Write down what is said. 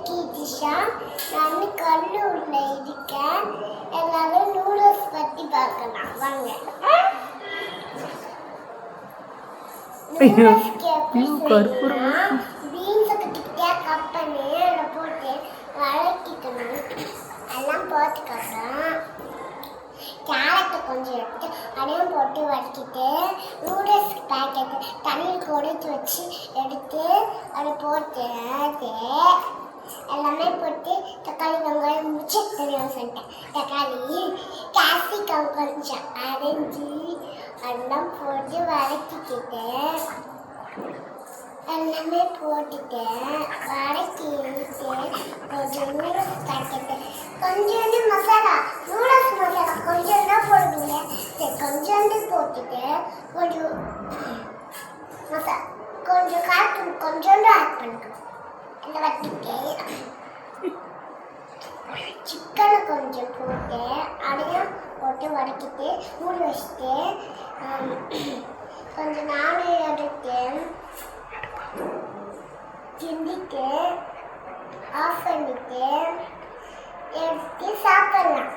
கீதிஷா. நான் கல்லூரில் இருக்கேன். எல்லாரும் நூடுல்ஸ் பற்றி பார்க்கலாம் வாங்க. நூடுல்ஸ்க்கு எப்படி செய்யலாம்? பீன்ஸை குட்டியாக கட் பண்ணி அதில் போட்டு வதக்கிக்கணும். எல்லாம் போட்டுக்கணும். கேரட்டை கொஞ்சம் எடுத்து அதையும் போட்டு வதக்கிட்டு நூடுல்ஸ் பேக்கெட்டு தண்ணியில் கொதித்து வச்சு எடுத்து அதை போட்டு எல்லாமே போட்டு தக்காளி வெங்காயம் முடிச்சு தெரியாம சொல்லிட்டேன். தக்காளி கேப்சிகம் கொஞ்சம் அரைஞ்சி அதெல்லாம் போட்டு வதக்கிக்கிட்டு எல்லாமே போட்டுட்டு வதக்கிட்டு கொஞ்சம் நூடுல்ஸ் பேக்கெட்டு கொஞ்சோண்டு மசாலா நூடுல்ஸ் மசாலா கொஞ்சம் தான் போடுவீங்க. சரி கொஞ்சோண்டு போட்டுட்டு கொஞ்சம் மசாலா கொஞ்சம் கார்ட்டூன் கொஞ்சோண்டு ஆட் பண்ணிக்கணும். இந்த வட்டிக்கு சிக்கனை கொஞ்சம் போட்டு அதையும் போட்டு வதக்கிட்டு மூடி வச்சுட்டு கொஞ்சம் நாலு எடுத்து கிண்டிட்டு ஆஃப் பண்ணிட்டு எடுத்து சாப்பிடலாம்.